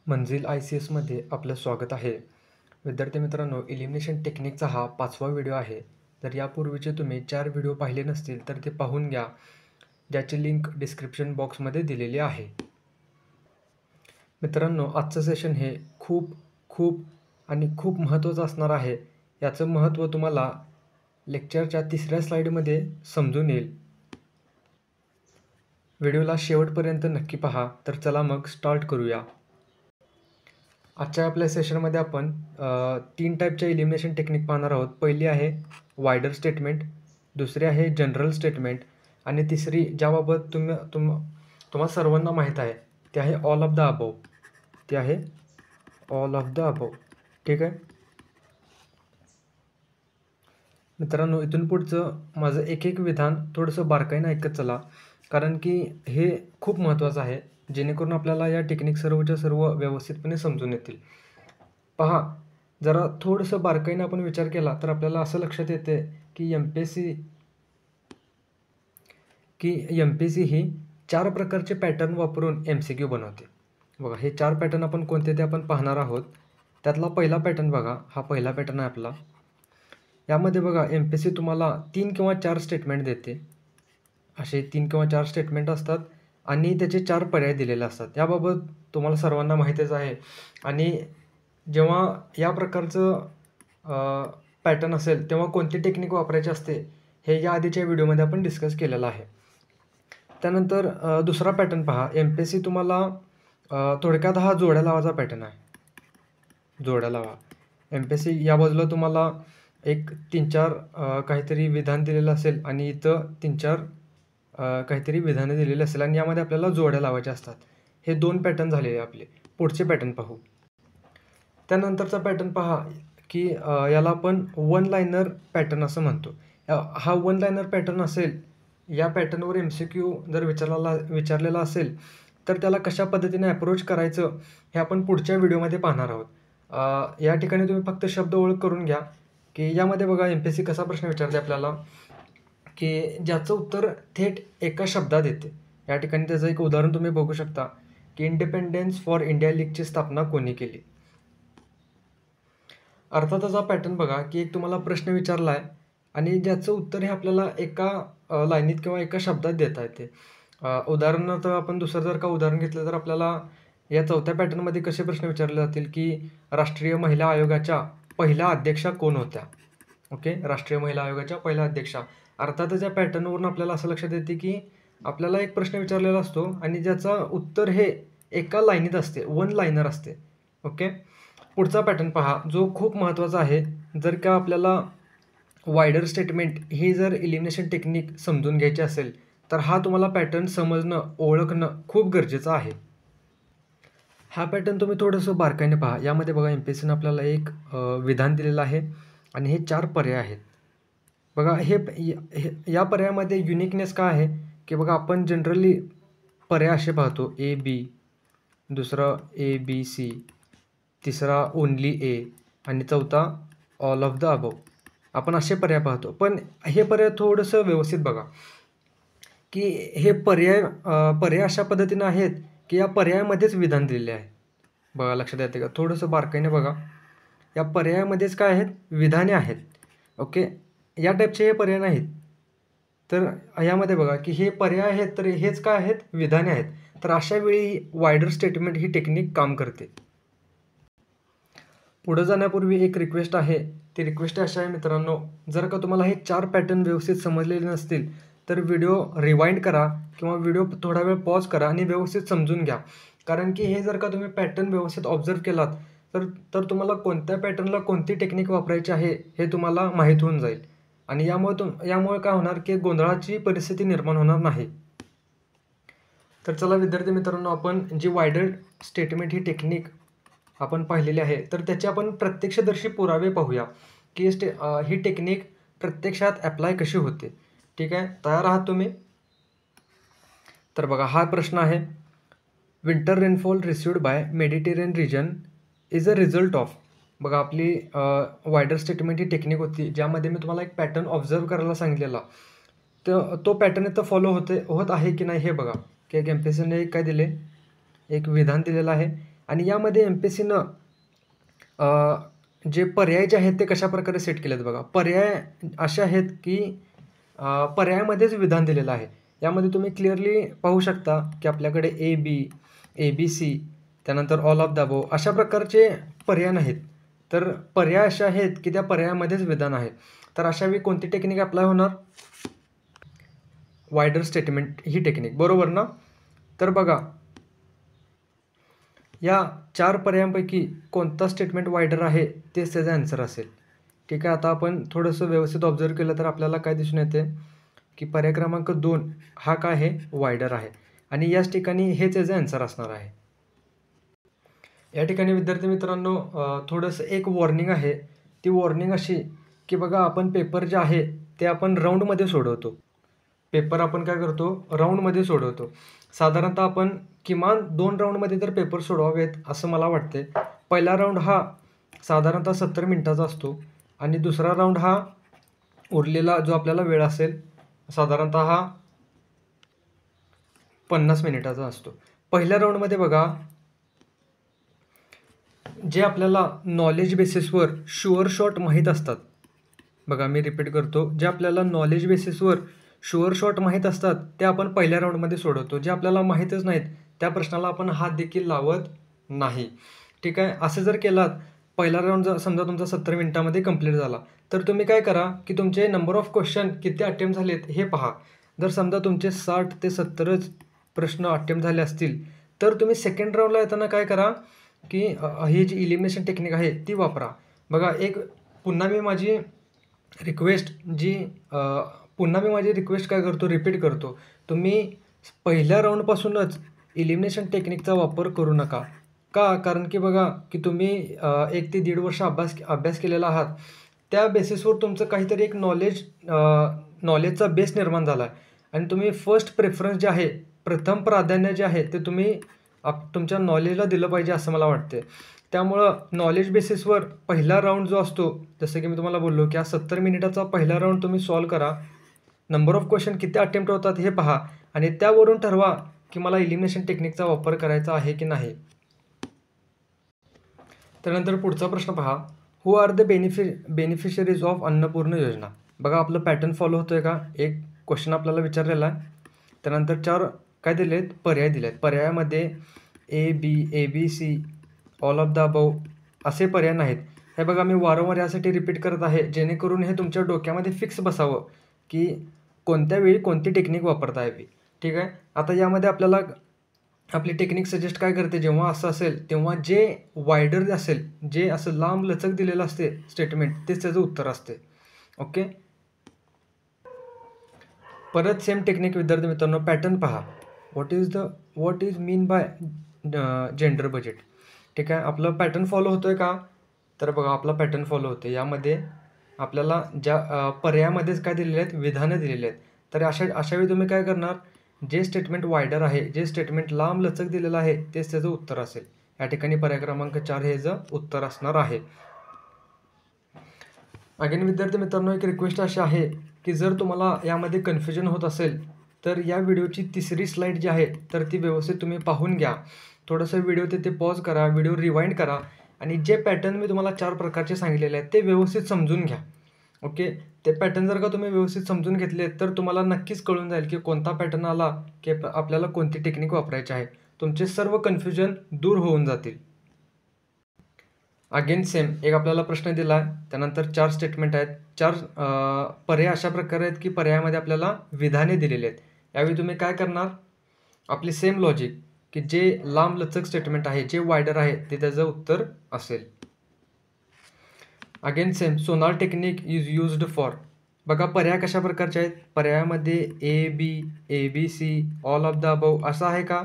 मंजिल ICSमध्ये आपलं स्वागत आहे. विद्यार्थी मित्रांनो, एलिमिनेशन टेक्निकचा हा 5वा व्हिडिओ आहे. तर यापूर्वीचे तुम्ही 4 व्हिडिओ पाहिले नसतील तर ते पाहून घ्या, ज्याची लिंक डिस्क्रिप्शन बॉक्समध्ये दिलेली आहे. मित्रांनो, आजचं सेशन हे खूप महत्त्वाचं असणार आहे. याचं महत्त्व तुम्हाला लेक्चरच्या 3ऱ्या स्लाईडमध्ये समजून येईल. व्हिडिओला शेवटपर्यंत नक्की पहा. तर चला मग स्टार्ट करूया. आजच्या आपल्या सेशनमध्ये आपण 3 टाईपच्या एलिमिनेशन टेक्निक पाहणार आहोत. पहिली आहे वायडर स्टेटमेंट, दुसरी आहे जनरल स्टेटमेंट आणि तिसरी ज्याबाबत तुम्हा सर्वांना माहीत आहे ते आहे ऑल ऑफ द अबव. ते आहे ऑल ऑफ द अबव. ठीक आहे मित्रांनो, इथून पुढचं माझं एक विधान थोडंसं बारकाईनं ऐकत चला, कारण की हे खूप महत्त्वाचं आहे, जेणेकरून आपल्याला या टेक्निक सर्वच्या सर्व व्यवस्थितपणे समजून येतील. पहा, जरा थोडंसं बारकाईनं आपण विचार केला तर आपल्याला असं लक्षात येते की एम पी सी ही 4 प्रकारचे पॅटर्न वापरून MCQ बनवते. बघा, हे 4 पॅटर्न आपण कोणते ते आपण पाहणार आहोत. त्यातला पहिला पॅटर्न बघा, हा पहिला पॅटर्न आहे आपला. यामध्ये बघा, MPSC तुम्हाला 3 किंवा 4 स्टेटमेंट देते. असे 3 किंवा 4 स्टेटमेंट असतात आणि त्याचे 4 पर्याय दिलेले असतात. याबाबत तुम्हाला सर्वांना माहितीच आहे. आणि जेव्हा या प्रकारचं पॅटर्न असेल तेव्हा कोणती टेक्निक वापरायची असते हे या आधीच्या व्हिडिओमध्ये आपण डिस्कस केलेलं आहे. त्यानंतर दुसरा पॅटर्न पहा. MPSC तुम्हाला थोडक्यात हा जोड्या लावाचा पॅटर्न आहे. जोड्या लावा. MPSC या बाजूला तुम्हाला एक 3-4 काहीतरी विधान दिलेलं असेल आणि इथं 3-4 काहीतरी विधानं दिलेली असेल आणि यामध्ये आपल्याला जोड्या लावायच्या असतात. हे 2 पॅटर्न झालेले आपले. पुढचे पॅटर्न पाहू. त्यानंतरचा पॅटर्न पहा की याला आपण वन लायनर पॅटर्न असं म्हणतो. हा वन लायनर पॅटर्न असेल, या पॅटर्नवर MCQ जर विचारलेला असेल तर त्याला कशा पद्धतीने अप्रोच करायचं हे आपण पुढच्या व्हिडिओमध्ये पाहणार आहोत. या ठिकाणी तुम्ही फक्त शब्द ओळख करून घ्या की यामध्ये बघा MPSC कसा प्रश्न विचारते आपल्याला की ज्याचं उत्तर थेट एका शब्दात येते. या ठिकाणी त्याचं एक उदाहरण तुम्ही बघू शकता की इंडिपेंडन्स फॉर इंडिया लीगची स्थापना कोणी केली. अर्थातच हा पॅटर्न बघा की एक तुम्हाला प्रश्न विचारला आहे आणि ज्याचं उत्तर हे आपल्याला एका लाईनीत किंवा एका शब्दात देता येते. उदाहरणार्थ आपण दुसरं जर का उदाहरण घेतलं तर आपल्याला या चौथ्या पॅटर्नमध्ये कसे प्रश्न विचारले जातील की राष्ट्रीय महिला आयोगाच्या पहिल्या अध्यक्षा कोण होत्या. ओके, राष्ट्रीय महिला आयोगाच्या पहिल्या अध्यक्षा. अर्थातच या पॅटर्नवरून आपल्याला असं लक्षात येते की आपल्याला एक प्रश्न विचारलेला असतो आणि ज्याचं उत्तर हे एका लाईनीत असते, वन लाईनर असते. ओके, पुढचा पॅटर्न पहा जो खूप महत्त्वाचा आहे. जर का आपल्याला वायडर स्टेटमेंट ही जर एलिमिनेशन टेक्निक समजून घ्यायची असेल तर हा तुम्हाला पॅटर्न समजणं, ओळखणं खूप गरजेचं आहे. हा पॅटर्न तुम्ही थोडंसं बारकाईने पहा. यामध्ये बघा, MPSCने आपल्याला एक विधान दिलेलं आहे आणि हे 4 पर्याय आहेत. बघा, या पर्यायामध्ये युनिकनेस काय आहे की बघा, आपण जनरली पर्याय असे पाहतो A-B, दुसरा A-B-C, तिसरा ओन्ली A आणि चौथा ऑल ऑफ द अबव. आपण असे पर्याय पाहतो. पण हे पर्याय थोडंसं व्यवस्थित बघा की हे पर्याय अशा पद्धतीनं आहेत की या पर्यायामध्येच विधान दिलेले आहे. बघा, लक्षात येते का? थोडंसं बारकाईने बघा. या पर्यायामध्येच काय आहेत? विधाने आहेत. ओके, या टाईपचे हे पर्याय नाहीत. तर यामध्ये बघा की हे पर्याय आहेत तर हेच काय आहेत? विधाने आहेत. तर अशा वेळी वायडर स्टेटमेंट ही टेक्निक काम करते. पुढे जाण्यापूर्वी एक रिक्वेस्ट आहे. ती रिक्वेस्ट अशी आहे मित्रांनो, जर का तुम्हाला हे 4 पॅटर्न व्यवस्थित समजलेले नसतील तर व्हिडिओ रिवाइंड करा किंवा व्हिडिओ थोडा वेळ पॉज करा आणि व्यवस्थित समजून घ्या. कारण की हे जर का तुम्ही पॅटर्न व्यवस्थित ऑब्झर्व केलात तर तुम्हाला कोणत्या पॅटर्नला कोणती टेक्निक वापरायची आहे हे तुम्हाला माहीत होऊन जाईल आणि यामुळे काय होणार की गोंधळाची परिस्थिती निर्माण होणार नाही. तर चला विद्यार्थी मित्रांनो, आपण जी वायडर स्टेटमेंट ही टेक्निक आपण पाहिलेली आहे तर त्याचे आपण प्रत्यक्षदर्शी पुरावे पाहूया की ही टेक्निक प्रत्यक्षात अप्लाय कशी होते. ठीक आहे, तयार आहात तुम्ही? तर बघा, हा प्रश्न आहे. Winter rainfall received by Mediterranean region is a result of. बघा, आपली वायडर स्टेटमेंट ही टेक्निक होती ज्यामध्ये मी तुम्हाला एक पॅटर्न ऑब्झर्व करायला सांगितलेला. तर तो पॅटर्न इथं होत आहे की नाही हे बघा की MPSCने काय दिले, एक विधान दिलेलं आहे आणि यामध्ये MPSCनं जे पर्याय जे आहेत ते कशाप्रकारे सेट केलेत बघा. पर्याय असे आहेत की पर्यायामध्येच विधान दिलेलं आहे. यामध्ये तुम्ही क्लिअरली पाहू शकता की आपल्याकडे A-B, A-B-C त्यानंतर ऑल ऑफ द अबोव्ह अशा प्रकारचे पर्याय नाहीत. तर पर्याय असे आहेत की त्या पर्यायामध्येच विधान आहे. तर अशा वेळी कोणती टेक्निक अप्लाय होणार? वायडर स्टेटमेंट ही टेक्निक, बरोबर ना? तर बघा, या 4 पर्यायांपैकी कोणता स्टेटमेंट वायडर आहे तेच त्याचा आन्सर असेल. ठीक आहे. आता आपण थोडंसं व्यवस्थित ऑब्झर्व केलं तर आपल्याला काय दिसून येते की पर्याय क्रमांक 2 हा काय आहे? वायडर आहे आणि याच ठिकाणी हेच याचं आन्सर असणार आहे. या ठिकाणी विद्यार्थी मित्रांनो थोडंसं एक वॉर्निंग आहे. ती वॉर्निंग अशी की बघा, आपण पेपर जे आहे ते आपण राऊंडमध्ये सोडवतो. पेपर आपण काय करतो? राऊंडमध्ये सोडवतो. साधारणतः आपण किमान 2 राऊंडमध्ये तर पेपर सोडवावेत असं मला वाटते. पहिला राऊंड हा साधारणतः 70 मिनिटाचा असतो आणि दुसरा राऊंड हा उरलेला जो आपल्याला वेळ असेल साधारणतः हा 50 मिनिटाचा असतो. पहिल्या राऊंडमध्ये बघा, जे आपल्याला नॉलेज बेसिसवर शुअर शॉट माहीत असतात. बघा, मी रिपीट करतो. जे आपल्याला नॉलेज बेसिसवर शुअर शॉट माहीत असतात ते आपण पहिल्या राऊंडमध्ये सोडवतो. जे आपल्याला माहीतच नाहीत त्या प्रश्नाला आपण हात देखील लावत नाही. ठीक आहे. असं जर केलात, पहिला राऊंड जर समजा तुमचा 70 मिनिटामध्ये कंप्लीट झाला, तर तुम्ही काय करा की तुमचे नंबर ऑफ क्वेश्चन किती अटेम्प्ट झालेत हे पहा. जर समजा तुमचे 60 ते 70च प्रश्न अटेम्प्ट झाले असतील, तर तुम्ही सेकंड राऊंडला येताना काय करा की ही जी इलिमिनेशन टेक्निक आहे ती वापरा. बघा, पुन्हा मी माझी रिक्वेस्ट काय करतो, रिपीट करतो. तुम्ही पहिल्या राऊंडपासूनच इलिमिनेशन टेक्निकचा वापर करू नका. का? कारण की बघा की तुम्ही 1 ते 1.5 वर्ष अभ्यास केलेला आहात. त्या बेसिसवर तुमचं काहीतरी एक नॉलेजचा बेस निर्माण झाला आहे आणि तुम्ही फर्स्ट प्रेफरन्स जे आहे, प्रथम प्राधान्य जे आहे ते तुम्ही तुमच्या नॉलेजला दिलं पाहिजे असं मला वाटते. त्यामुळं नॉलेज बेसिसवर पहिला राऊंड जो असतो, जसं की मी तुम्हाला बोललो की हा 70 मिनिटाचा पहिला राऊंड तुम्ही सॉल्व करा. नंबर ऑफ क्वेश्चन किती अटेम्प्ट होतात हे पहा आणि त्यावरून ठरवा की मला इलिमिनेशन टेक्निकचा वापर करायचा आहे की नाही. त्यानंतर पुढचा प्रश्न पहा. Who are the beneficiaries of Annapurna योजना? बघा, आपलं पॅटर्न फॉलो होतोय का? एक क्वेश्चन आपल्याला विचारलेला आहे. त्यानंतर 4 काय दिले आहेत? पर्याय दिले आहेत. पर्यायामध्ये A-B, A-B-C, all of the above असे पर्याय नाहीत. हे बघा, मी वारंवार यासाठी रिपीट करत आहे जेणेकरून हे तुमच्या डोक्यामध्ये फिक्स बसावं की कोणत्या वेळी कोणती टेक्निक वापरता यावी. ठीक आहे. आता यामध्ये आपल्याला आपली टेक्निक सजेस्ट काय करते, जेव्हा असं असेल तेव्हा जे वायडर असेल, जे असं लांब लचक दिलेलं असते स्टेटमेंट, तेच त्याचं उत्तर असते. ओके. परत सेम टेक्निक विद्यार्थी मित्रांनो, पॅटर्न पहा. What is mean by gender budget? ठीक आहे. आपलं पॅटर्न फॉलो होतोय का? तर बघा, आपला पॅटर्न फॉलो होते. यामध्ये आपल्याला ज्या पर्यायामध्येच काय दिलेले आहेत? विधानं दिलेली आहेत. तर अशा वेळी तुम्ही काय करणार? जे स्टेटमेंट वायडर आहे, जे स्टेटमेंट लांब लचक दिलेलं आहे तेच त्याचं उत्तर असेल. या ठिकाणी पर्याय क्रमांक 4 हे याचं उत्तर असणार आहे. अगेन विद्यार्थी मित्रांनो, एक रिक्वेस्ट अशी आहे की जर तुम्हाला यामध्ये कन्फ्युजन होत असेल तर या व्हिडिओची 3री स्लाईड जी आहे तर ती व्यवस्थित तुम्ही पाहून घ्या. थोडंसं व्हिडिओ तिथे पॉज करा, व्हिडिओ रिवाइंड करा आणि जे पॅटर्न मी तुम्हाला 4 प्रकारचे सांगितलेले आहेत ते व्यवस्थित समजून घ्या. ओके. ते पॅटर्न जर का तुम्ही व्यवस्थित समजून घेतले तर तुम्हाला नक्कीच कळून जाईल की कोणता पॅटर्न आला की आपल्याला कोणती टेक्निक वापरायची आहे. तुमचे सर्व कन्फ्युजन दूर होऊन जातील. अगेन सेम एक आपल्याला प्रश्न दिला आहे. त्यानंतर 4 स्टेटमेंट आहेत. 4 पर्याय अशा प्रकारे आहेत की पर्यायामध्ये आपल्याला विधाने दिलेली आहेत. यावेळी तुम्ही काय करणार? आपली सेम लॉजिक की जे लांब लचक स्टेटमेंट आहे, जे वायडर आहे ते त्याचं उत्तर असेल. Again same Sonar technique is used for. बघा, पर्याय कशा प्रकारचे आहेत? पर्यायामध्ये A-B, A-B-C, all of the above असं आहे का?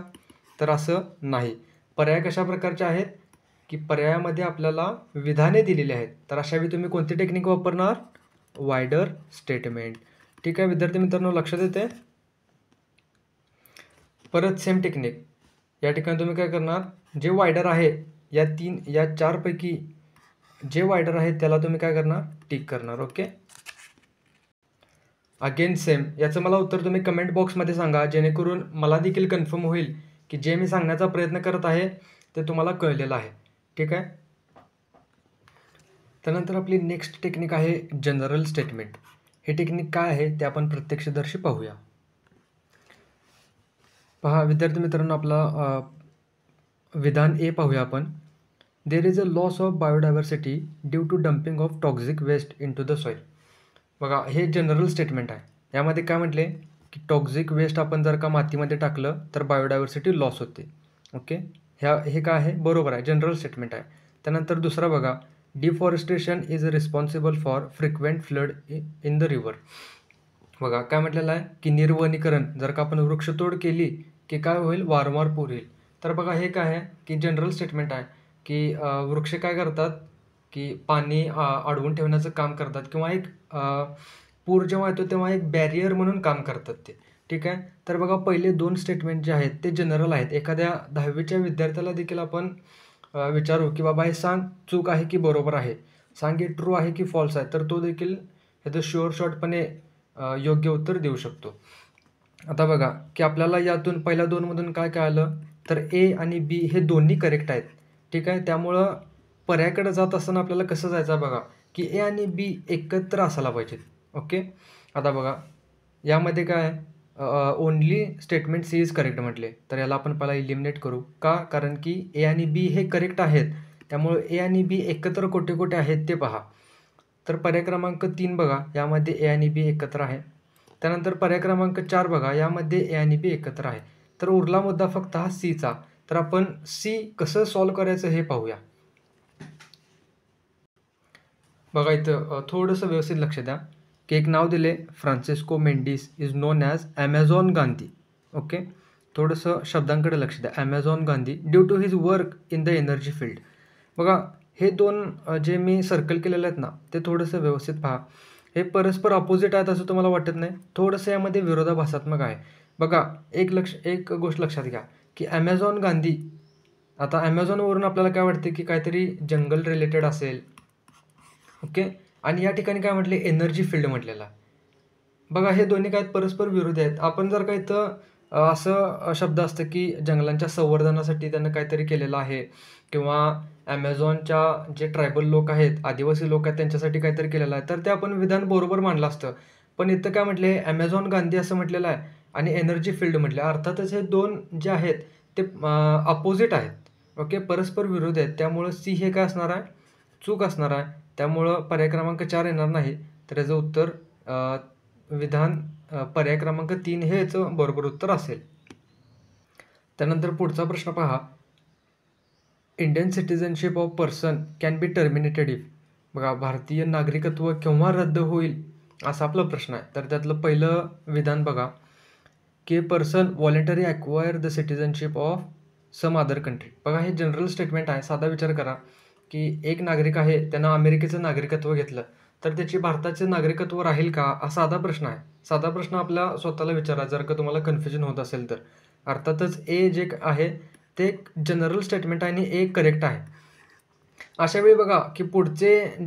तर असं नाही. पर्याय कशा प्रकारचे आहेत की पर्यायामध्ये आपल्याला विधाने दिलेली आहेत. तर अशा वेळी तुम्ही कोणती टेक्निक वापरणार? Wider statement. ठीक आहे विद्यार्थी मित्रांनो, लक्षात येते? परत सेम टेक्निक. या ठिकाणी तुम्ही काय करणार? जे वायडर आहे या 4 पैकी जे वायडर आहे त्याला तुम्ही काय करणार? टिक करणार. ओके. अगेन सेम याचं मला उत्तर तुम्ही कमेंट बॉक्समध्ये सांगा जेणेकरून मला देखील कन्फर्म होईल की जे मी सांगण्याचा प्रयत्न करत आहे ते तुम्हाला कळलेलं आहे. ठीक आहे. त्यानंतर आपली नेक्स्ट टेक्निक आहे जनरल स्टेटमेंट. हे टेक्निक काय आहे ते आपण प्रत्यक्षदर्शी पाहूया. पहा विद्यार्थी मित्रांनो, आपला विधान ए पाहूया आपण. There is a loss of biodiversity due to dumping of toxic waste into the soil. बघा हे जनरल स्टेटमेंट आहे. यामध्ये काय म्हटले की टॉक्झिक वेस्ट आपण जर का मातीमध्ये टाकलं तर बायोडायव्हर्सिटी लॉस होते. ओके, हे काय आहे, बरोबर आहे, जनरल स्टेटमेंट आहे. त्यानंतर दुसरा बघा, deforestation is responsible for frequent flood in the river. बघा काय म्हटलेलं आहे की निर्वनीकरण, जर का आपण वृक्षतोड केली की काय होईल, वारंवार पूर येईल. तर बघा हे काय आहे की जनरल स्टेटमेंट आहे की वृक्ष काय करतात की पाणी अडवून ठेवण्याचं काम करतात किंवा एक पूर जेव्हा येतो तेव्हा एक बॅरियर म्हणून काम करतात ते. ठीक आहे. तर बघा पहिले दोन स्टेटमेंट जे आहेत ते जनरल आहेत. एखाद्या 10वीच्या विद्यार्थ्याला देखील आपण विचारू की बाबा हे सांग चूक आहे की बरोबर आहे, सांग हे ट्रू आहे की फॉल्स आहे, तर तो देखील ह्याचं शुअर शॉर्टपणे योग्य उत्तर देऊ शकतो. आता बघा की आपल्याला यातून पहिल्या दोनमधून काय कळालं, तर ए आणि बी हे दोन्ही करेक्ट आहेत. ठीक आहे. त्यामुळं पर्यायाकडे जात असताना आपल्याला कसं जायचं आहे बघा की ए आणि बी एकत्र असायला पाहिजेत. ओके. आता बघा यामध्ये काय आहे, only statement C is correct म्हटले, तर याला आपण पहिला इलिमिनेट करू. का? कारण की ए आणि बी हे करेक्ट आहेत. त्यामुळे ए आणि बी एकत्र कुठे कुठे आहेत ते पहा. तर पर्याय क्रमांक 3 बघा, यामध्ये ए आणि बी एकत्र आहे. त्यानंतर पर्याय क्रमांक 4 बघा, यामध्ये ए आणि बी एकत्र आहे. तर उरला मुद्दा फक्त हा सीचा. तर आपण सी कसं सॉल्व करायचं हे पाहूया. बघा इथं थोडंसं व्यवस्थित लक्ष द्या की एक नाव दिले, Francisco Mendes is known as Amazon Gandhi. Okay, थोडंसं शब्दांकडे लक्ष द्या. Amazon Gandhi due to his work in the energy field. बघा हे दोन जे मी सर्कल केलेले आहेत ना, ते थोडंसं व्यवस्थित पहा. हे परस्पर अपोजिट आहेत असं तुम्हाला वाटत नाही, थोडंसं यामध्ये विरोधाभासात्मक आहे. बघा एक गोष्ट लक्षात घ्या की ॲमेझॉन गांधी, आता ॲमेझॉनवरून आपल्याला काय वाटते की काहीतरी जंगल रिलेटेड असेल. ओके, आणि या ठिकाणी काय म्हटले, एनर्जी फील्ड म्हटलेला. बघा हे दोन्ही काय परस्पर विरोधी आहेत. आपण जर का इथं असं शब्द असतं की जंगलांच्या संवर्धनासाठी त्यानं काहीतरी केलेलं आहे किंवा ॲमेझॉनच्या जे ट्रायबल लोक आहेत, आदिवासी लोक आहेत, त्यांच्यासाठी काहीतरी केलेलं आहे, तर ते आपण विधान बरोबर मानलं असतं. पण इथं काय म्हटले, ॲमेझॉन गांधी असं म्हटलेलं आहे आणि एनर्जी फील्ड म्हटलं. अर्थातच हे दोन जे आहेत ते अपोजिट आहेत. ओके, परस्पर विरोधी आहेत. त्यामुळं सी हे काय असणार आहे, चूक असणार आहे. त्यामुळं पर्याय क्रमांक 4 येणार नाही. तर याचं उत्तर विधान पर्याय क्रमांक 3 हे याचं बरोबर उत्तर असेल. त्यानंतर पुढचा प्रश्न पहा, Indian citizenship of person can be terminated if. बघा भारतीय नागरिकत्व केव्हा रद्द होईल असा आपला प्रश्न आहे. तर त्यातलं पहिलं विधान बघा की person voluntary acquire the citizenship of some other country. बघा हे जनरल स्टेटमेंट आहे. साधा विचार करा की एक नागरिक आहे, त्यानं अमेरिकेचं नागरिकत्व घेतलं, तर त्याची भारताचं नागरिकत्व राहील का, हा साधा प्रश्न आहे. साधा प्रश्न आपल्या स्वतःला विचारा जर का तुम्हाला कन्फ्युजन होत असेल तर. अर्थातच ए जे आहे ते जनरल स्टेटमेंट आहे आणि ए करेक्ट आहे. अशा वेळी बघा की पुढचे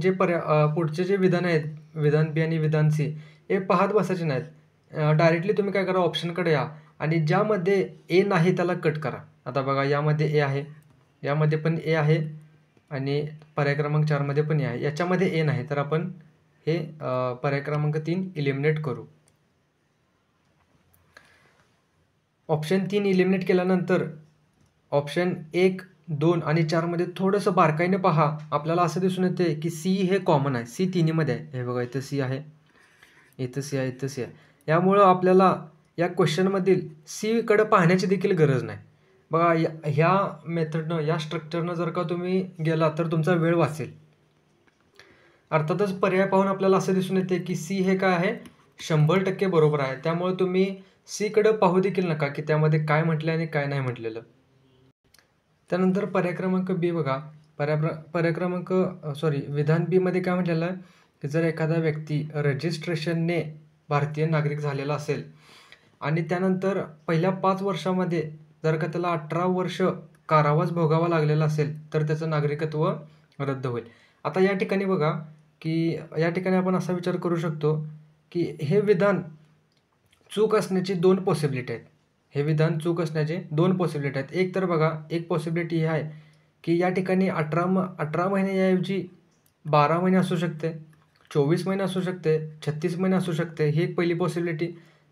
जे विधान आहेत, विधान बी आणि विधान सी, हे पाहत बसायचे नाहीत. डायरेक्टली तुम्ही काय करा, ऑप्शनकडे या आणि ज्यामध्ये ए नाही त्याला कट करा. आता बघा यामध्ये ए आहे, यामध्ये पण ए आहे आणि पर्याय क्रमांक 4मध्ये पण ए आहे. याच्यामध्ये ए नाही, तर आपण हे पर्याय क्रमांक 3 इलिमिनेट करू. ऑप्शन 3 इलिमिनेट केल्यानंतर ऑप्शन 1, 2 आणि 4मध्ये थोडंसं बारकाईने पहा. आपल्याला असं दिसून येते की सी हे कॉमन आहे. सी तिन्हीमध्ये आहे. हे बघा इथं सी आहे, इथं सी आहे, इथं सी आहे. यामुळं आपल्याला या क्वेश्चनमधील सीकडं पाहण्याची देखील गरज नाही. बघा ह्या मेथडनं, या स्ट्रक्चरनं जर का तुम्ही गेला तर तुमचा वेळ वाचेल. अर्थातच पर्याय पाहून आपल्याला असं दिसून येते की सी हे काय आहे, 100% बरोबर आहे. त्यामुळे तुम्ही सीकडं पाहू देखील नका की त्यामध्ये काय म्हटलं आणि काय नाही म्हटलेलं. त्यानंतर पर्याय क्रमांक बी बघा, पर्याय क्रमांक विधान बीमध्ये काय म्हटलेलं आहे की जर एखादा व्यक्ती रजिस्ट्रेशनने भारतीय नागरिक झालेला असेल आणि त्यानंतर पहिल्या 5 वर्षामध्ये जर का त्याला 18 वर्ष कारावास भोगावा लागलेला असेल तर त्याचं नागरिकत्व रद्द होईल. आता या ठिकाणी बघा की या ठिकाणी आपण असा विचार करू शकतो की हे विधान चूक असण्याची 2 पॉसिबिलिटी आहेत. हे विधान चूक असण्याचे 2 पॉसिबिलिटी आहेत. एक तर बघा, एक पॉसिबिलिटी ही आहे की या ठिकाणी 18 महिन्याऐवजी 12 महिने असू शकते, 24 महिने असू शकते, 36 महिने असू शकते. ही एक पहिली पॉसिबिलिटी.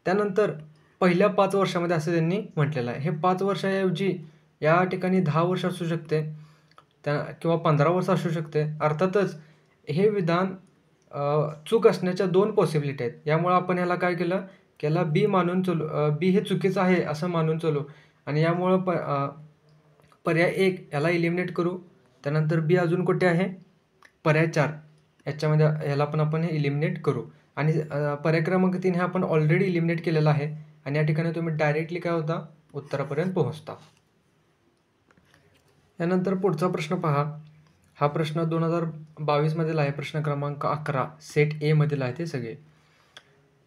त्यानंतर पहिल्या 5 वर्षामध्ये असं त्यांनी म्हटलेलं आहे. हे 5 वर्षाऐवजी या ठिकाणी 10 वर्ष असू शकते किंवा 15 वर्ष असू शकते. अर्थातच हे विधान चूक असण्याच्या 2 पॉसिबिलिटी आहेत. यामुळं आपण ह्याला काय केलं, की ह्याला बी मानून चलू, बी हे चुकीचं आहे असं मानून चलू आणि यामुळं पर्याय 1 याला इलिमिनेट करू. त्यानंतर बी अजून कुठे आहे? पर्याय 4 याच्यामध्ये ह्याला पण आपण हे इलिमिनेट करू आणि पर्याय क्रमांक 3 हे आपण ऑलरेडी इलिमिनेट केलेला आहे आणि या ठिकाणी तुम्ही डायरेक्टली काय होता, उत्तरापर्यंत पोहोचता. यानंतर पुढचा प्रश्न पहा. हा प्रश्न 2022 मधील आहे. प्रश्न क्रमांक 11 सेट ए मधील आहे ते सगळे.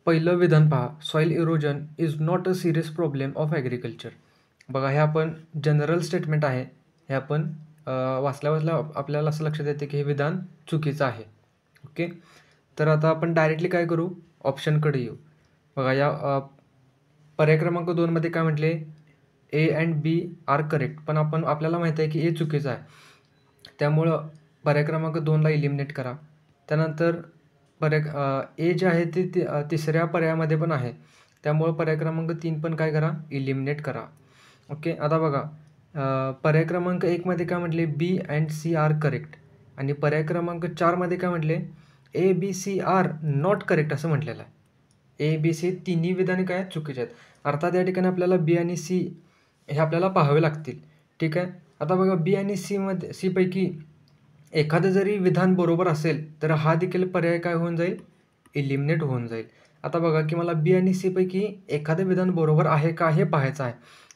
पहिलं विधान पहा. Soil erosion is not a serious problem of agriculture. बघा, हे आपण जनरल स्टेटमेंट आहे. हे आपण वाचल्या आपल्याला असं लक्षात येते की हे विधान चुकीचं आहे. ओके, तर आता आपण डायरेक्टली काय करू, ऑप्शनकडे येऊ. बघा, या पर्याय क्रमांक 2 मध्ये काय म्हटले, A and B are correct, पण आपल्याला माहिती आहे की ए चुकीचं आहे. त्यामुळं पर्याय क्रमांक 2ला इलिमिनेट करा. त्यानंतर ए जे आहे ते तिसऱ्या पर्यायामध्ये पण आहे. त्यामुळं पर्याय क्रमांक 3 पण काय करा, इलिमिनेट करा. ओके, आता बघा, पर्याय क्रमांक 1 मध्ये काय म्हटले, B and C are correct आणि पर्याय क्रमांक 4 मध्ये काय म्हटले, A B C are not correct असं म्हटलेलं आहे. ए बी सी तिन्ही विधाने काय चुकीचे आहेत. अर्थात या ठिकाणी आपल्याला बी आणि सी हे आपल्याला पाहावे लागतील. ठीक आहे, आता बघा, बी आणि सी पैकी एखादं जरी विधान बरोबर असेल तर हा देखील पर्याय काय होऊन जाईल, इलिमिनेट होऊन जाईल. आता बघा की मला बी आणि सी पैकी एखादं विधान बरोबर आहे का हे पाहायचं आहे.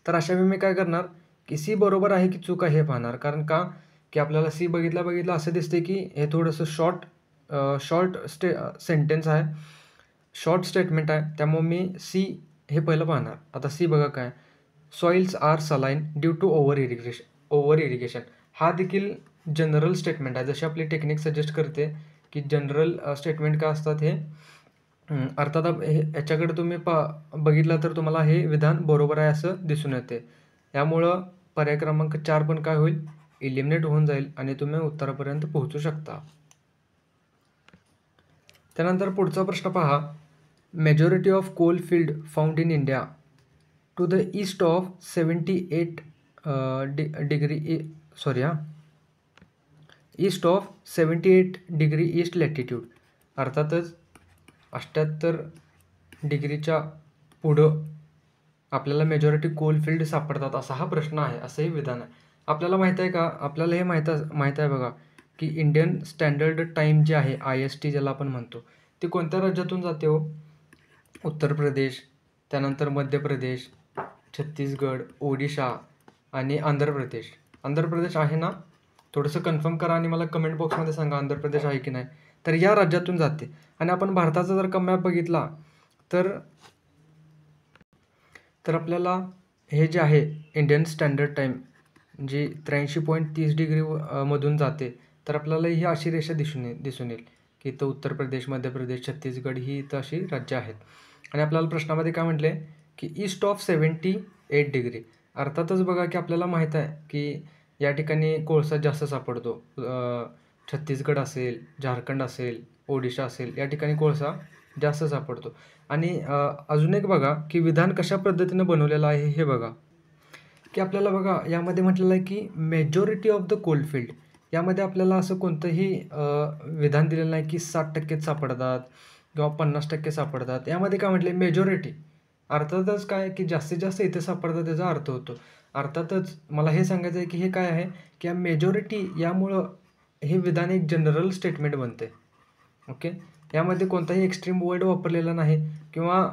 तर अशा वेळी मी काय करणार की सी बरोबर आहे की चूक आहे हे पाहणार. कारण का, की आपल्याला सी बघितलं असं दिसते की हे थोडंसं शॉर्ट सेंटेन्स आहे, शॉर्ट स्टेटमेंट आहे. त्यामुळे मी सी हे पहिलं पाहणार. आता सी बघा काय, soils are saline due to over irrigation. हा देखील जनरल स्टेटमेंट आहे. जशी आपली टेक्निक सजेस्ट करते की जनरल स्टेटमेंट काय असतात हे. अर्थात याच्याकडे तुम्ही बघितलं तर तुम्हाला हे विधान बरोबर आहे असं दिसून येते. यामुळं पर्याय क्रमांक 4 पण काय होईल, इलिमिनेट होऊन जाईल आणि तुम्ही उत्तरापर्यंत पोहोचू शकता. त्यानंतर पुढचा प्रश्न पहा. Majority of coal field found in India to the east of 78 east of 78 degree east latitude. अर्थातच 78 डिग्रीच्या पुढं आपल्याला मेजॉरिटी कोल फील्ड सापडतात असा हा प्रश्न आहे, असंही विधान आहे. आपल्याला माहीत आहे का, आपल्याला हे माहीत आहे बघा की इंडियन स्टँडर्ड टाईम जे आहे, IST ज्याला आपण म्हणतो, ते कोणत्या राज्यातून जाते हो, उत्तर प्रदेश, त्यानंतर मध्य प्रदेश, छत्तीसगड, ओडिशा आणि आंध्र प्रदेश. आंध्र प्रदेश आहे ना, थोडंसं कन्फर्म करा आणि मला कमेंट बॉक्समध्ये सांगा आंध्र प्रदेश आहे की नाही. तर या राज्यातून जाते. आणि आपण भारताचा जर का मॅप बघितला तर आपल्याला हे जे आहे इंडियन स्टँडर्ड टाईम जी 83.30 डिग्री मधून जाते, तर आपल्याला ही अशी रेषा दिसून येईल की इथं उत्तर प्रदेश, मध्य प्रदेश, छत्तीसगड ही इथं अशी राज्य आहेत. आणि आपल्याला प्रश्नामध्ये काय म्हटले की ईस्ट ऑफ 78 डिग्री. अर्थातच बघा की आपल्याला माहीत आहे की या ठिकाणी कोळसा जास्त सापडतो. छत्तीसगड असेल, झारखंड असेल, ओडिशा असेल, या ठिकाणी कोळसा जास्त सापडतो. आणि अजून एक बघा की विधान कशा पद्धतीनं बनवलेलं आहे हे बघा की आपल्याला बघा यामध्ये म्हटलेलं आहे की मेजॉरिटी ऑफ द कोलफील्ड. यामध्ये आपल्याला असं कोणतंही विधान दिलेलं नाही की 60% सापडतात किंवा 50% सापडतात. यामध्ये काय म्हटले, मेजॉरिटी. अर्थातच काय की जास्तीत जास्त इथे सापडतात त्याचा अर्थ होतो. अर्थातच मला हे सांगायचं आहे की हे काय आहे की या मेजॉरिटी यामुळं हे विधान एक जनरल स्टेटमेंट बनते. ओके, यामध्ये कोणताही एक्स्ट्रीम वर्ड वापरलेला नाही किंवा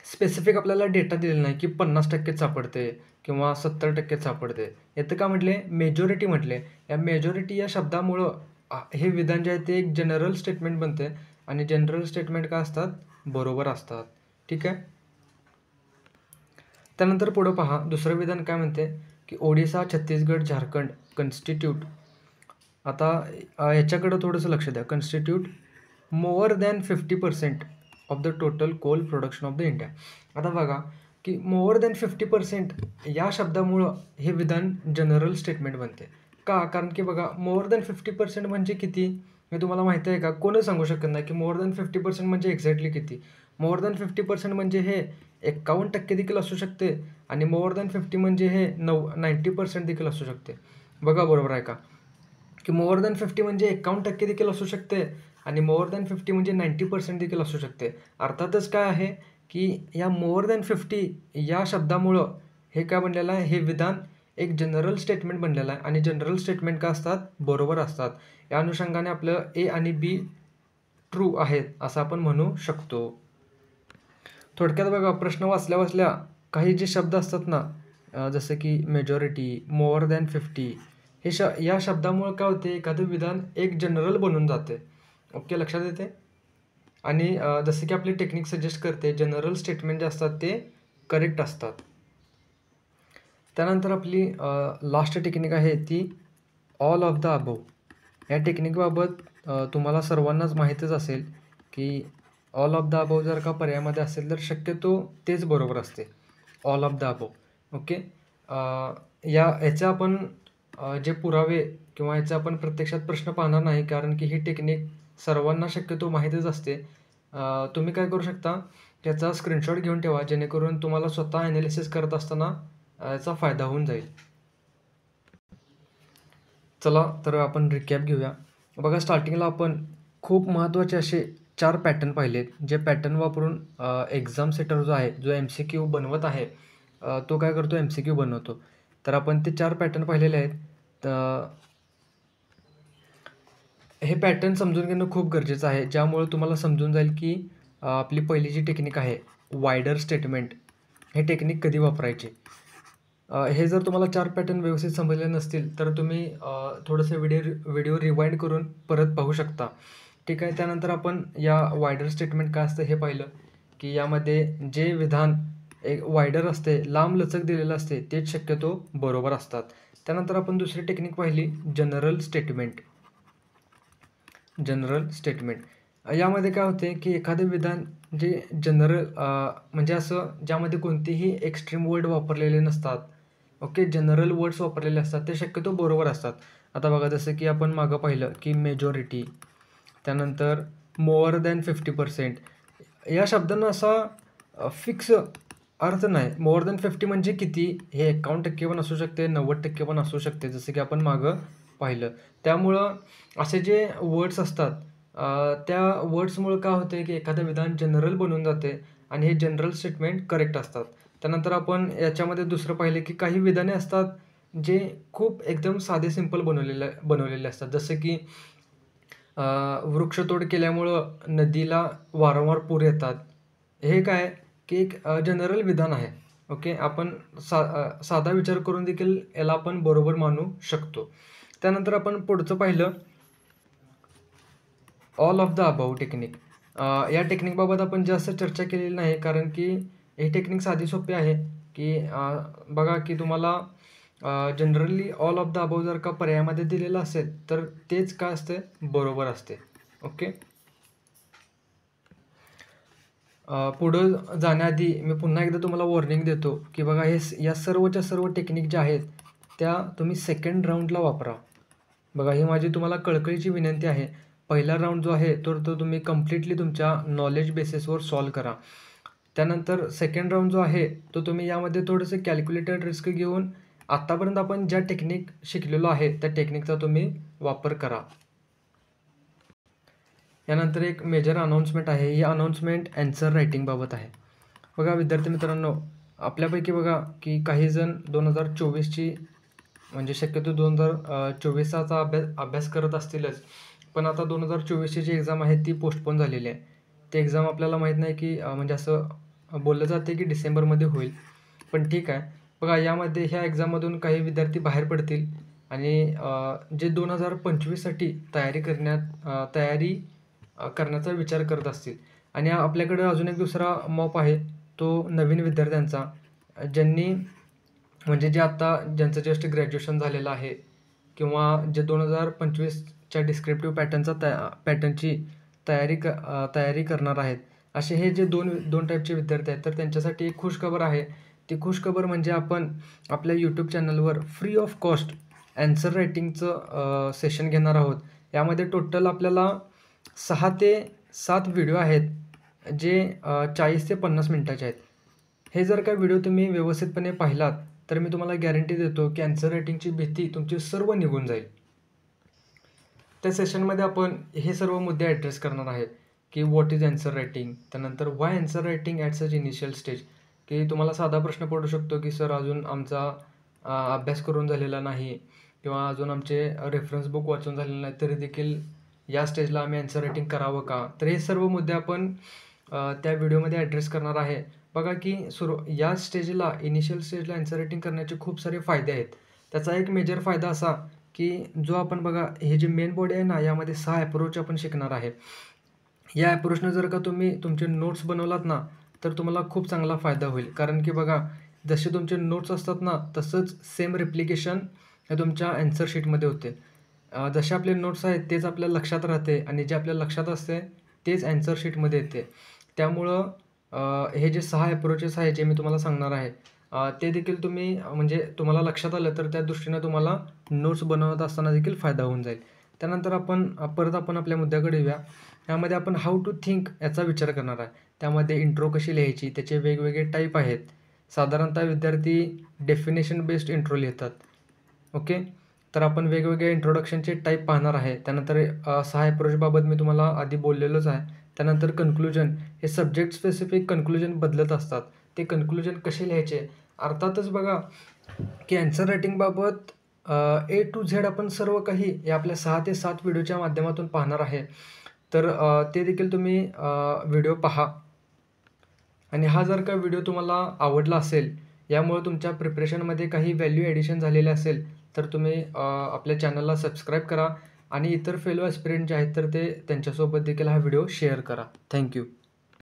स्पेसिफिक आपल्याला डेटा दिलेला नाही की 50% सापडते किंवा 70% सापडते. याचं का म्हटले, मेजॉरिटी म्हटले. या मेजॉरिटी या शब्दामुळं हे विधान जे आहे ते एक जनरल स्टेटमेंट बनते आणि जनरल स्टेटमेंट काय असतात, बरोबर असतात. ठीक आहे. त्यानंतर पुढं पहा, दुसरं विधान काय म्हणते की ओडिसा, छत्तीसगड, झारखंड कन्स्टिट्यूट. आता ह्याच्याकडं थोडंसं लक्ष द्या. Constitute more than 50% of the total coal production of the India. आता बघा, की मोर दॅन 50% या शब्दामुळं हे विधान जनरल स्टेटमेंट बनते. का? कारण की बघा मोर दॅन 50% म्हणजे किती? हे तुम्हाला माहिती आहे का? कोणच सांगू शकत नाही की मोर दॅन 50% म्हणजे एक्झॅक्टली किती? मोर दॅन 50% म्हणजे हे 51% देखील असू शकते आणि मोर दॅन 50 म्हणजे हे 90% देखील असू शकते. बघा बरोबर आहे का? की मोर दॅन 50 म्हणजे 51% देखील असू शकते आणि मोर दॅन 50 म्हणजे 90% देखील असू शकते. अर्थातच काय आहे, की या मोर दॅन 50 या शब्दामुळं हे काय बनलेलं आहे, हे विधान एक जनरल स्टेटमेंट बनलेलं आहे आणि जनरल स्टेटमेंट काय असतात? बरोबर असतात. या अनुषंगाने आपलं ए आणि बी ट्रू आहेत, असं आपण म्हणू शकतो. थोडक्यात बघा प्रश्न वाचल्या-वाचल्या काही जे शब्द असतात ना, जसं की मेजॉरिटी, मोर दॅन 50 हे या शब्दामुळं काय होते, एखादं विधान एक जनरल बनून जाते. ओके, लक्षात येते? आणि जसं की आपली टेक्निक सजेस्ट करते, जनरल स्टेटमेंट जे असतात ते करेक्ट असतात. त्यानंतर आपली लास्ट टेक्निक आहे ती ऑल ऑफ द अबोव. या टेक्निकबाबत तुम्हाला सर्वांनाच माहीतच असेल, की ऑल ऑफ द अबोव जर का पर्यायामध्ये असेल तर शक्यतो तेच बरोबर असते. All of the above. Okay. याचे आपण जे पुरावे किंवा याचे आपण प्रत्यक्षात प्रश्न पाहणार नाही कारण की ही टेक्निक सर्वांना शक्यतो माहीतच असते. तुम्ही काय करू शकता, याचा स्क्रीनशॉट घेऊन ठेवा जेणेकरून तुम्हाला स्वतः ॲनालिसिस करत असताना याचा फायदा होऊन जाईल. चला तर आपण रिकॅप घेऊया. बघा स्टार्टिंगला आपण खूप महत्त्वाचे असे 4 पॅटर्न पाहिलेत. जे पॅटर्न वापरून एक्झाम सेटर जो आहे, जो MCQ बनवत आहे, तो काय करतो MCQ बनवतो. तर आपण ते 4 पॅटर्न पाहिलेले आहेत. हे पॅटर्न समजून घेणं खूप गरजेचं आहे. ज्यामुळे तुम्हाला समजून जाईल की आपली पहिली जी टेक्निक आहे वायडर स्टेटमेंट, हे टेक्निक कधी वापरायची. हे जर तुम्हाला 4 पॅटर्न व्यवस्थित समजले नसतील तर तुम्ही थोडंसं व्हिडिओ रिवाइंड करून परत पाहू शकता. ठीक आहे. त्यानंतर आपण या वायडर स्टेटमेंट काय असतं हे पाहिलं, की यामध्ये जे विधान एक वायडर असते, लांब लचक दिलेलं असते, तेच शक्यतो बरोबर असतात. त्यानंतर आपण दुसरी टेक्निक पाहिली जनरल स्टेटमेंट. General statement. यामध्ये काय होते, की एखादे विधान जे जनरल म्हणजे असं ज्यामध्ये कोणतेही एक्स्ट्रीम वर्ड वापरलेले नसतात. ओके, जनरल वर्ड्स वापरलेले असतात ते शक्यतो बरोबर असतात. आता बघा जसं की आपण मागं पाहिलं, की मेजॉरिटी, त्यानंतर मोअर दॅन 50% या शब्दांना असा फिक्स अर्थ नाही. मोअर दॅन 50 म्हणजे किती? हे 51% पण असू शकते, 90% पण असू शकते, जसं की आपण मागं पाहिलं. त्यामुळं असे जे वर्ड्स असतात त्या वर्ड्समुळं काय होते, की एखादं विधान जनरल बनून जाते आणि हे जनरल स्टेटमेंट करेक्ट असतात. त्यानंतर आपण याच्यामध्ये दुसरं पाहिलं, की काही विधाने असतात जे खूप एकदम साधे सिंपल बनवलेले असतात. जसं की वृक्षतोड केल्यामुळं नदीला वारंवार पूर येतात. हे काय की एक जनरल विधान आहे. ओके. आपण साधा विचार करून देखील याला आपण बरोबर मानू शकतो. त्यानंतर आपण पुढचं पाहिलं all of the above technique. या टेक्निकबाबत आपण जास्त चर्चा केलेली नाही कारण की ही टेक्निक साधी सोपी आहे, की बघा की तुम्हाला generally all of the above जर का पर्यायामध्ये दिलेलं असेल, तर तेच काय असते बरोबर असते. ओके. पुढं जाण्याआधी मी पुन्हा एकदा तुम्हाला वॉर्निंग देतो, की बघा या सर्वच्या सर्व टेक्निक ज्या आहेत, त्या तुम्ही सेकंड राऊंडला वापरा. बघा ही माझी तुम्हाला कळकळीची विनंती आहे. पहिला राऊंड जो आहे तर तो तुम्ही कंप्लीटली तुमच्या नॉलेज बेसिसवर सॉल्व्ह करा. त्यानंतर सेकंड राऊंड जो आहे, तो तुम्ही यामध्ये थोडंसं कॅल्क्युलेटेड रिस्क घेऊन आत्तापर्यंत आपण ज्या टेक्निक शिकलेलो आहे, त्या टेक्निकचा तुम्ही वापर करा. यानंतर एक मेजर अनाउन्समेंट आहे. ही अनाउन्समेंट ॲन्सर रायटिंगबाबत आहे. बघा विद्यार्थी मित्रांनो, आपल्यापैकी बघा की काही जण 2024ची म्हणजे शक्यतो 2024चा अभ्यास करत असतीलच. पण आता 2024ची जी एक्झाम आहे ती पोस्टपोन झालेली आहे. ती एक्झाम आपल्याला माहीत नाही की म्हणजे असं बोललं जाते की डिसेंबरमध्ये होईल. पण ठीक आहे. बघा यामध्ये ह्या एक्झाममधून काही विद्यार्थी बाहेर पडतील आणि जे 2025साठी तयारी करण्याचा विचार करत असतील आणि आपल्याकडं अजून एक दुसरा मॉप आहे, तो नवीन विद्यार्थ्यांचा, ज्यांनी म्हणजे जे आत्ता ज्यांचं जस्ट ग्रॅज्युएशन झालेलं आहे किंवा जे 2025च्या डिस्क्रिप्टिव्ह पॅटर्नची तयारी करणार आहेत. असे हे जे दोन टाईपचे विद्यार्थी आहेत, तर त्यांच्यासाठी एक खुशखबर आहे. ती खुशखबर म्हणजे आपण आपल्या यूट्यूब चॅनलवर फ्री ऑफ कॉस्ट ॲन्सर रायटिंगचं सेशन घेणार आहोत. यामध्ये टोटल आपल्याला 6 ते 7 व्हिडिओ आहेत, जे 40 ते 50 मिनिटाचे आहेत. हे जर का व्हिडिओ तुम्ही व्यवस्थितपणे पाहिलात, तर मी तुम्हाला गॅरंटी देतो की ॲन्सर रायटिंगची भीती तुमची सर्व निघून जाईल. त्या सेशनमध्ये आपण हे सर्व मुद्दे ॲड्रेस करणार आहे, की व्हॉट इज ॲन्सर रायटिंग, त्यानंतर why answer writing at such initial stage, की तुम्हाला साधा प्रश्न पडू शकतो की सर अजून आमचा अभ्यास करून झालेला नाही किंवा अजून आमचे रेफरन्स बुक वाचून झालेले नाही, तरी देखील या स्टेजला आम्ही ॲन्सर रायटिंग करावं का? तर हे सर्व मुद्दे आपण त्या व्हिडिओमध्ये ॲड्रेस करणार आहे. बघा की या स्टेजला इनिशियल स्टेजला ॲन्सर रायटिंग करण्याचे खूप सारे फायदे आहेत. त्याचा एक मेजर फायदा असा की जो आपण बघा हे जे मेन बॉडी आहे ना, यामध्ये 6 अप्रोच आपण शिकणार आहे. या अप्रोचनं जर का तुम्ही तुमचे नोट्स बनवलात ना, तर तुम्हाला खूप चांगला फायदा होईल. कारण की बघा, जसे तुमचे नोट्स असतात ना, तसंच सेम रेप्लिकेशन हे तुमच्या ॲन्सर शीटमध्ये होते. जसे आपले नोट्स आहेत तेच आपल्या लक्षात राहते आणि जे आपल्या लक्षात असते तेच ॲन्सर शीटमध्ये येते. त्यामुळं हे जे 6 अप्रोचेस आहेत जे मी तुम्हाला सांगणार आहे, ते देखील तुम्ही म्हणजे तुम्हाला लक्षात आलं तर त्या दृष्टीनं तुम्हाला नोट्स बनवत असताना देखील फायदा होऊन जाईल. त्यानंतर आपण परत आपल्या मुद्द्याकडे येऊया. यामध्ये आपण हाऊ टू थिंक याचा विचार करणार आहे. त्यामध्ये इंट्रो कशी लिहायची, त्याचे वेगवेगळे टाईप आहेत. साधारणतः विद्यार्थी डेफिनेशन बेस्ड इंट्रो लिहितात. ओके. तर आपण वेगवेगळ्या इंट्रोडक्शनचे टाईप पाहणार आहे. त्यानंतर 6 अप्रोचबाबत मी तुम्हाला आधी बोललेलोच आहे. त्यानंतर कन्क्लुजन, हे सब्जेक्ट स्पेसिफिक कन्क्लुजन बदलत असतात. ते कन्क्लुजन कसे लिहायचे? अर्थातच बघा की ॲन्सर रायटिंगबाबत ए टू झेड आपण सर्व काही या आपल्या 6 ते 7 व्हिडिओच्या माध्यमातून पाहणार आहे. तर ते देखील तुम्ही व्हिडिओ पहा. आणि हा जर का व्हिडिओ तुम्हाला आवडला असेल, यामुळे तुमच्या प्रिपरेशनमध्ये काही व्हॅल्यू ॲडिशन झालेले असेल, तर तुम्ही आपल्या चॅनलला सबस्क्राईब करा आणि इतर फेलो ॲस्पिरंट जे आहेत तर त्यांच्यासोबत देखील हा व्हिडिओ शेअर करा. Thank you.